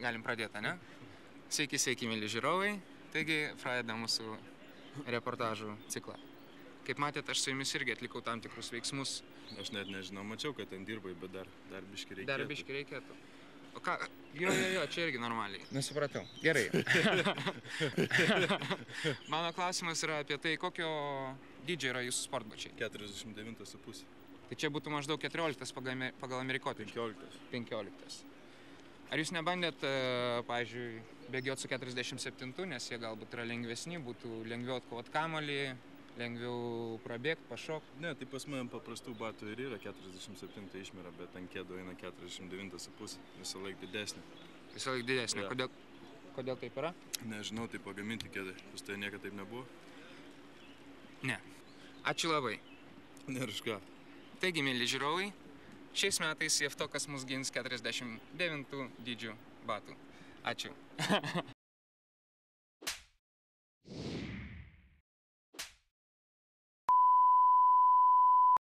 Galim pradėti, ne? Sveiki, sveiki, mėly žiūrovai. Taigi, pradedam mūsų reportažų ciklą. Kaip matėte, aš su jumis irgi atlikau tam tikrus veiksmus. Aš net nežinau, mačiau, kad ten dirbai, bet dar biški reikėtų. Dar biški reikėtų. O ką? Jo, čia irgi normaliai. Nesupratau. Gerai. Mano klausimas yra apie tai, kokio dydžio yra jūsų sportbačiai. 49,5. Tai čia būtų maždaug 14 pagal amerikotį. 15. Ar jūs nebandėt, pavyzdžiui, bėgioti su 47, nes jie galbūt yra lengvesni, būtų lengviau atkovot kamuolį, lengviau prabėgti, pašokti? Ne, tai pas man paprastų batų ir yra 47 išmera, bet ant kėdo eina 49,5, visą laiką didesnė. Visą laiką didesnė. Ja. Kodėl taip yra? Nežinau, tai pagaminti kėdai. Pas tai niekada taip nebuvo? Ne. Ačiū labai. Ir iš ką. Taigi, mėly žiūrovai, šiais metais Jeftokas mus gins 49 dydžių batų. Ačiū.